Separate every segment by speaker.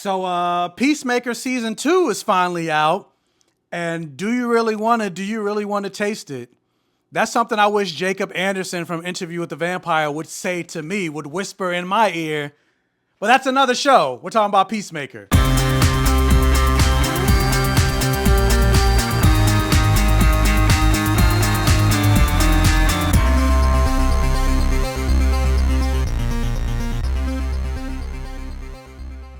Speaker 1: So Peacemaker season 2 is finally out. And do you really want to taste it? That's something I wish Jacob Anderson from Interview with the Vampire would say to me, would whisper in my ear. But that's another show. We're talking about Peacemaker.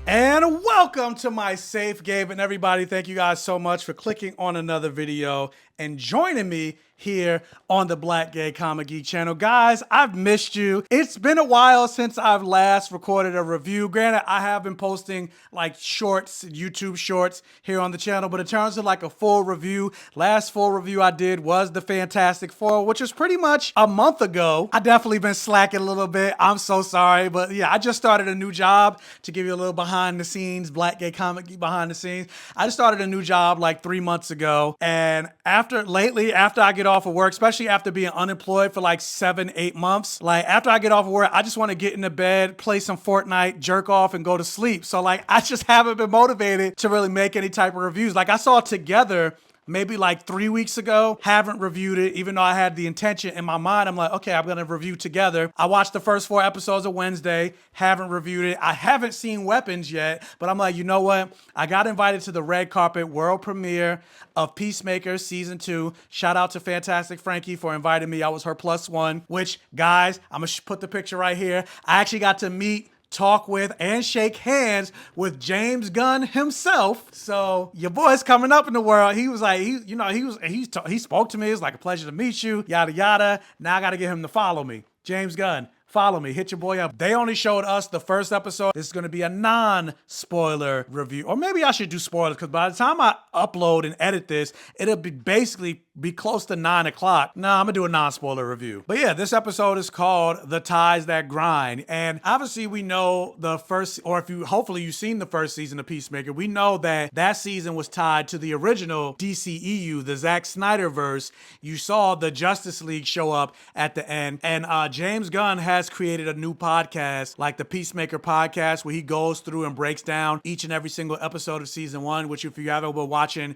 Speaker 1: And welcome to my Safe Gayven, everybody. Thank you guys so much for clicking on another video and joining me here on the BlackGayComicGeek channel. Guys, I've missed you. It's been a while since I've last recorded a review. Granted, I have been posting like shorts, YouTube shorts here on the channel, but in terms of like a full review, last full review I did was the Fantastic Four, which was pretty much a month ago. I definitely been slacking a little bit. I'm so sorry, but yeah, I just started a new job. To give you a little behind the scenes, BlackGayComicGeek behind the scenes. I just started a new job like 3 months ago, and after I get off of work, especially after being unemployed for like 7-8 months, like after I get off of work, I just want to get into bed, play some Fortnite, jerk off, and go to sleep. So like I just haven't been motivated to really make any type of reviews. Like I saw Together maybe like 3 weeks ago, haven't reviewed it, even though I had the intention in my mind. I'm like, okay, I'm gonna review Together. I watched the first 4 episodes of Wednesday, haven't reviewed it. I haven't seen Weapons yet, but I'm like, you know what? I got invited to the red carpet world premiere of Peacemaker season 2. Shout out to Fantastic Frankie for inviting me. I was her +1, which guys, I'm gonna put the picture right here. I actually got to meet, talk with, and shake hands with James Gunn himself. So your boy's coming up in the world. He was like, he spoke to me. It's like a pleasure to meet you, yada, yada. Now I got to get him to follow me. James Gunn, follow me, hit your boy up. They only showed us the first episode. This is going to be a non-spoiler review. Or maybe I should do spoilers, because by the time I upload and edit this, it'll be basically be close to 9 o'clock. Nah, I'm gonna do a non-spoiler review. But yeah, this episode is called The Ties That Grind. And obviously we know the first, or if you, hopefully you've seen the first season of Peacemaker, we know that that season was tied to the original DCEU, the Zack Snyder verse. You saw the Justice League show up at the end. And James Gunn has created a new podcast, like the Peacemaker podcast, where he goes through and breaks down each and every single episode of season 1, which if you haven't been watching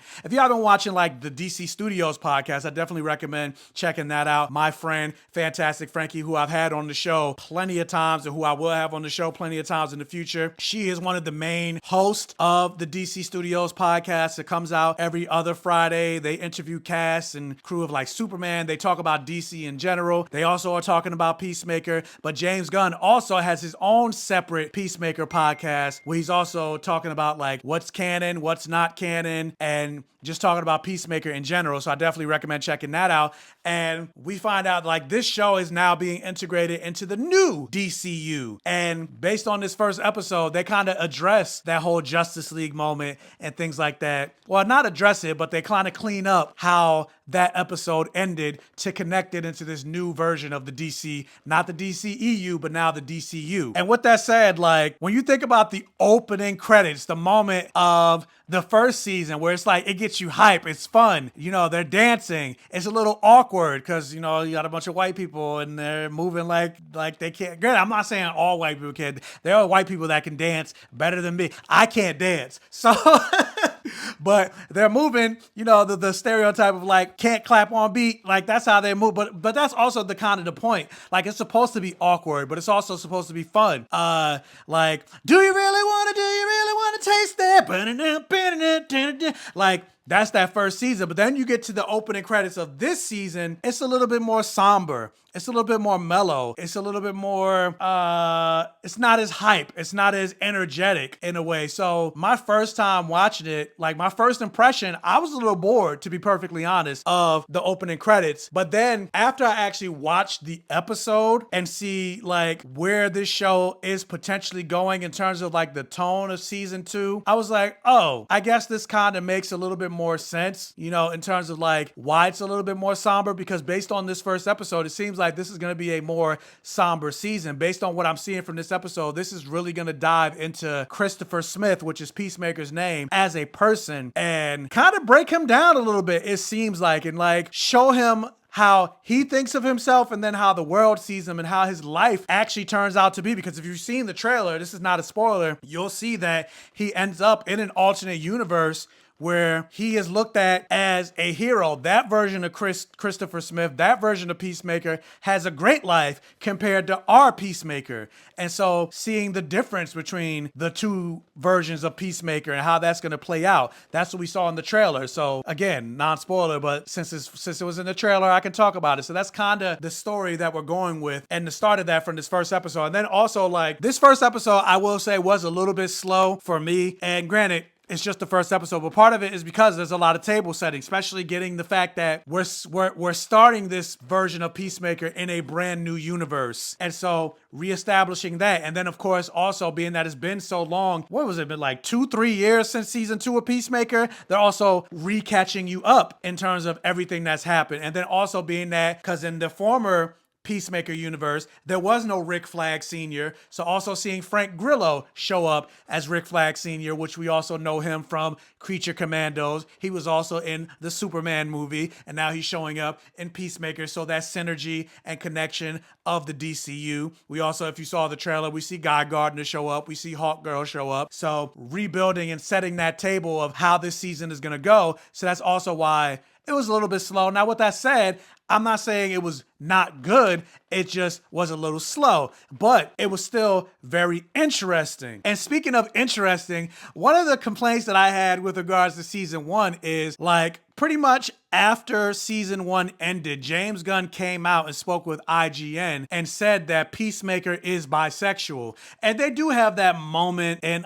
Speaker 1: like the DC Studios podcast, I definitely recommend checking that out. My friend, Fantastic Frankie, who I've had on the show plenty of times and who I will have on the show plenty of times in the future. She is one of the main hosts of the DC Studios podcast. It comes out every other Friday. They interview cast and crew of like Superman. They talk about DC in general. They also are talking about Peacemaker, but James Gunn also has his own separate Peacemaker podcast where he's also talking about like what's canon, what's not canon, and just talking about Peacemaker in general. So I definitely recommend checking that out. And we find out like this show is now being integrated into the new DCU. And based on this first episode, they kind of address that whole Justice League moment and things like that. Well, not address it, but they kind of clean up how that episode ended to connect it into this new version of the DC, not the DCEU, but now the DCU. And with that said, like when you think about the opening credits, the moment of the first season where it's like, it gets you hype, it's fun, you know, they're dancing, it's a little awkward because, you know, you got a bunch of white people and they're moving like they can't. Good, I'm not saying all white people can. There are white people that can dance better than me. I can't dance. So but they're moving, you know, the stereotype of like can't clap on beat, like that's how they move. But that's also the kind of the point. Like it's supposed to be awkward, but it's also supposed to be fun. Like, do you really want to taste that? Like that's that first season. But then you get to the opening credits of this season, it's a little bit more somber. It's a little bit more mellow. It's a little bit more, it's not as hype. It's not as energetic in a way. So my first time watching it, like my first impression, I was a little bored, to be perfectly honest, of the opening credits. But then after I actually watched the episode and see like where this show is potentially going in terms of like the tone of season 2, I was like, oh, I guess this kind of makes a little bit more sense, you know, in terms of like why it's a little bit more somber, because based on this first episode, it seems like this is going to be a more somber season. Based on what I'm seeing from this episode, this is really going to dive into Christopher Smith, which is Peacemaker's name, as a person and kind of break him down a little bit, it seems like, and like show him how he thinks of himself and then how the world sees him and how his life actually turns out to be. Because if you've seen the trailer, this is not a spoiler, you'll see that he ends up in an alternate universe where he is looked at as a hero. That version of Christopher Smith, that version of Peacemaker, has a great life compared to our Peacemaker. And so seeing the difference between the two versions of Peacemaker and how that's going to play out, that's what we saw in the trailer. So again, non-spoiler, but since it was in the trailer, I can talk about it. So that's kind of the story that we're going with and the start of that from this first episode. And then also, like, this first episode, I will say, was a little bit slow for me. And granted, it's just the first episode, but part of it is because there's a lot of table setting, especially getting the fact that we're starting this version of Peacemaker in a brand new universe. And so reestablishing that. And then of course, also being that it's been so long, what was it, been like 2-3 years since season 2 of Peacemaker? They're also recatching you up in terms of everything that's happened. And then also being that, because in the former Peacemaker universe, there was no Rick Flag Sr. So also seeing Frank Grillo show up as Rick Flag Sr., which we also know him from Creature Commandos. He was also in the Superman movie, and now he's showing up in Peacemaker. So that synergy and connection of the DCU. We also, if you saw the trailer, we see Guy Gardner show up. We see Hawkgirl show up. So rebuilding and setting that table of how this season is going to go. So that's also why it was a little bit slow. Now, with that said, I'm not saying it was not good. It just was a little slow, but it was still very interesting. And speaking of interesting, one of the complaints that I had with regards to season 1 is, like, pretty much after season 1 ended, James Gunn came out and spoke with IGN and said that Peacemaker is bisexual. And they do have that moment in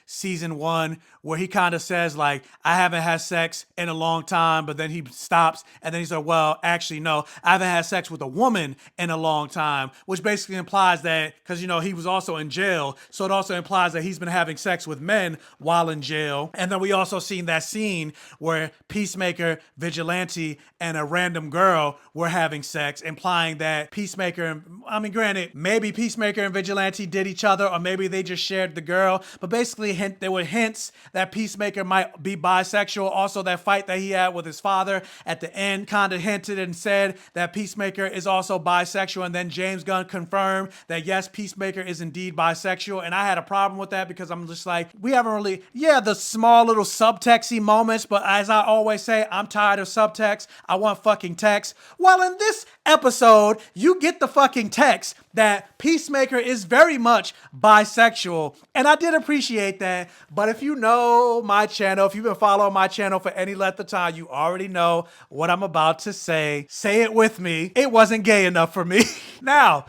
Speaker 1: season 1 where he kind of says, like, I haven't had sex in a long time, but then he stops and then he said, well, actually, no, I haven't had sex with a woman in a long time, which basically implies that, because, you know, he was also in jail, so it also implies that he's been having sex with men while in jail. And then we also seen that scene where Peacemaker, Vigilante, and a random girl were having sex, implying that Peacemaker, I mean, granted, maybe Peacemaker and Vigilante did each other, or maybe they just shared the girl, but basically there were hints that Peacemaker might be bisexual. Also, that fight that he had with his father at the end kind of hinted and said that Peacemaker is also bisexual, and then James Gunn confirmed that yes, Peacemaker is indeed bisexual. And I had a problem with that because I'm just like, we haven't really, the small little subtexty moments, but as I always say, I'm tired of subtext. I want fucking text. Well, in this episode, you get the fucking text that Peacemaker is very much bisexual, and I did appreciate that. But if you know my channel, if you've been following my channel for any length of time, you already know what I'm about to say. Say it with me. It wasn't gay enough for me. Now,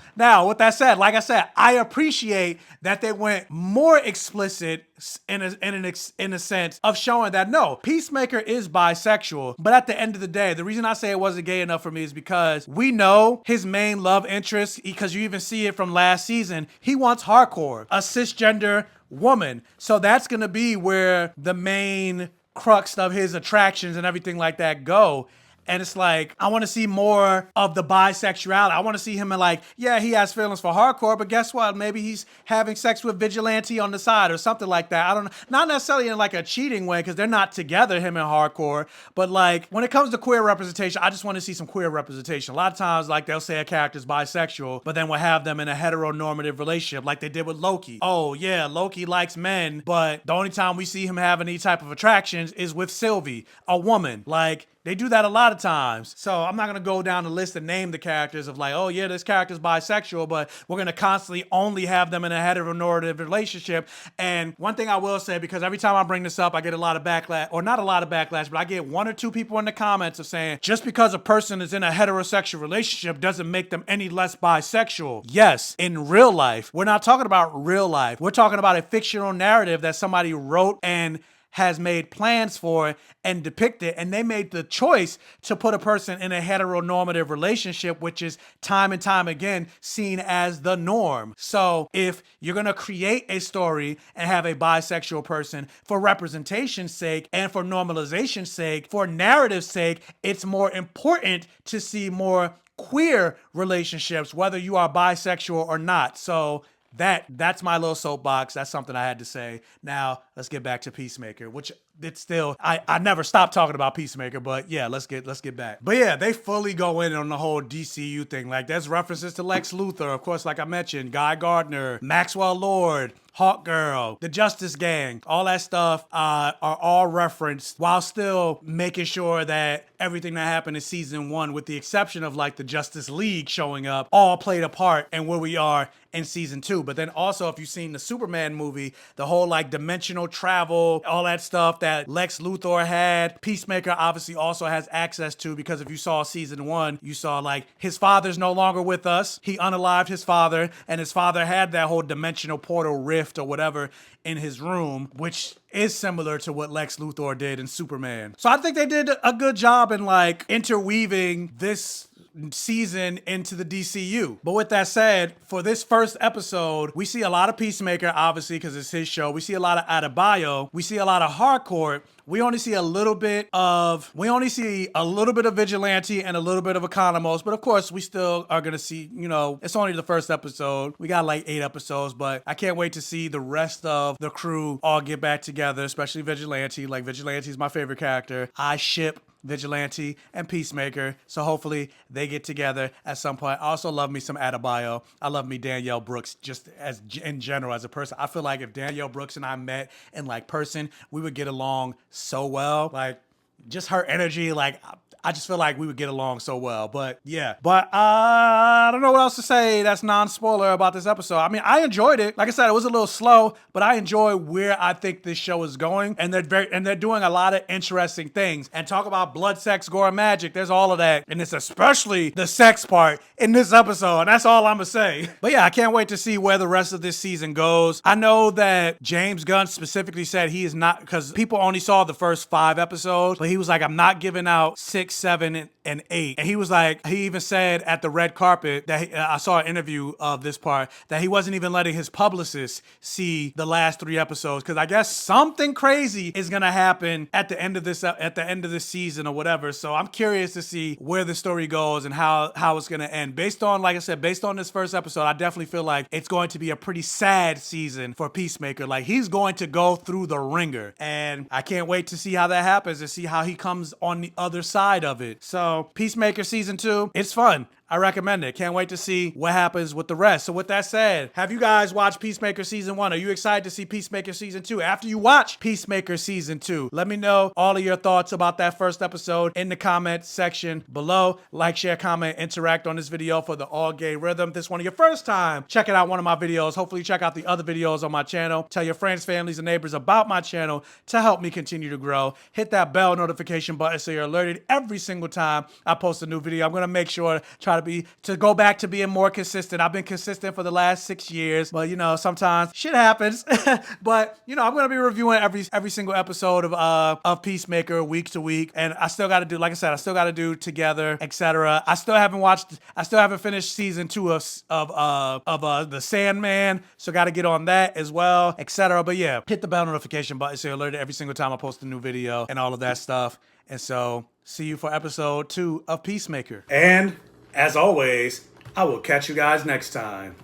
Speaker 1: with that said, like I said, I appreciate that they went more explicit in a sense of showing that no, Peacemaker is bisexual. But at the end of the day, the reason I say it wasn't gay enough for me is because we know his main love interest, because you even see it from last season, he wants hardcore, a cisgender woman. So that's going to be where the main crux of his attractions and everything like that go. And it's like, I want to see more of the bisexuality. I want to see him in, like, yeah, he has feelings for hardcore, but guess what? Maybe he's having sex with Vigilante on the side or something like that. I don't know. Not necessarily in like a cheating way, because they're not together, him and hardcore. But like, when it comes to queer representation, I just want to see some queer representation. A lot of times, like, they'll say a character's bisexual, but then we'll have them in a heteronormative relationship, like they did with Loki. Oh yeah, Loki likes men, but the only time we see him have any type of attractions is with Sylvie, a woman. Like, they do that a lot of times. So I'm not going to go down the list and name the characters of like, oh yeah, this character's bisexual, but we're going to constantly only have them in a heteronormative relationship. And one thing I will say, because every time I bring this up, I get a lot of backlash, or not a lot of backlash, but I get 1 or 2 people in the comments of saying, just because a person is in a heterosexual relationship doesn't make them any less bisexual. Yes, in real life. We're not talking about real life. We're talking about a fictional narrative that somebody wrote and has made plans for and depicted, and they made the choice to put a person in a heteronormative relationship, which is time and time again seen as the norm. So if you're gonna create a story and have a bisexual person for representation's sake and for normalization's sake, for narrative's sake, it's more important to see more queer relationships, whether you are bisexual or not. So that's my little soapbox. That's something I had to say. Now let's get back to Peacemaker, which it's still I never stopped talking about Peacemaker, but yeah, let's get back. But yeah, they fully go in on the whole DCU thing. Like there's references to Lex Luthor, of course, like I mentioned, Guy Gardner, Maxwell Lord, Hawkgirl, the Justice Gang, all that stuff are all referenced while still making sure that everything that happened in season 1, with the exception of like the Justice League showing up, all played a part in where we are in season 2. But then also, if you've seen the Superman movie, the whole like dimensional travel, all that stuff that Lex Luthor had, Peacemaker obviously also has access to, because if you saw season 1, you saw like his father's no longer with us. He unalived his father, and his father had that whole dimensional portal rift or whatever in his room, which is similar to what Lex Luthor did in Superman. So I think they did a good job in like interweaving this season into the DCU. But with that said, for this first episode, we see a lot of Peacemaker, obviously, because it's his show. We see a lot of Adebayo. We see a lot of Harcourt. We only see a little bit of Vigilante and a little bit of Economos, but of course we still are gonna see, you know, it's only the first episode. We got like 8 episodes, but I can't wait to see the rest of the crew all get back together, especially Vigilante. Like Vigilante is my favorite character. I ship Vigilante and Peacemaker, so hopefully they get together at some point. I also love me some Adebayo. I love me Danielle Brooks just as in general as a person. I feel like if Danielle Brooks and I met in like person, we would get along so well. Like just her energy, like I just feel like we would get along so well. But yeah, but I don't know what else to say that's non-spoiler about this episode. I mean, I enjoyed it. Like I said, it was a little slow, but I enjoy where I think this show is going, and they're doing a lot of interesting things. And talk about blood, sex, gore, and magic. There's all of that, and it's especially the sex part in this episode. And that's all I'm gonna say. But yeah, I can't wait to see where the rest of this season goes. I know that James Gunn specifically said he is not, because people only saw the first 5 episodes, but he was like, I'm not giving out 6, 7, and 8. And he was like, he even said at the red carpet that I saw an interview of this part, that he wasn't even letting his publicist see the last 3 episodes, because I guess something crazy is gonna happen at the end of this season or whatever. So I'm curious to see where the story goes and how it's gonna end. Based on, like I said, based on this first episode, I definitely feel like it's going to be a pretty sad season for Peacemaker. Like he's going to go through the ringer, and I can't wait to see how that happens and see how he comes on the other side of it. So Peacemaker season 2, it's fun. I recommend it. Can't wait to see what happens with the rest. So with that said, have you guys watched Peacemaker season 1? Are you excited to see Peacemaker season 2? After you watch Peacemaker season 2, let me know all of your thoughts about that first episode in the comment section below. Like, share, comment, interact on this video for the all gay rhythm. If this is one of your first time checking out one of my videos, hopefully check out the other videos on my channel. Tell your friends, families, and neighbors about my channel to help me continue to grow. Hit that bell notification button so you're alerted every single time I post a new video. I'm gonna make sure to go back to being more consistent. I've been consistent for the last 6 years, but you know, sometimes shit happens. But you know, I'm gonna be reviewing every single episode of Peacemaker week to week, and I still got to do, like I said, I still got to do Together, etc. I still haven't finished season 2 of the Sandman, so got to get on that as well, etc. But yeah, hit the bell notification button so you're alerted every single time I post a new video and all of that stuff. And so, see you for episode 2 of Peacemaker. And as always, I will catch you guys next time.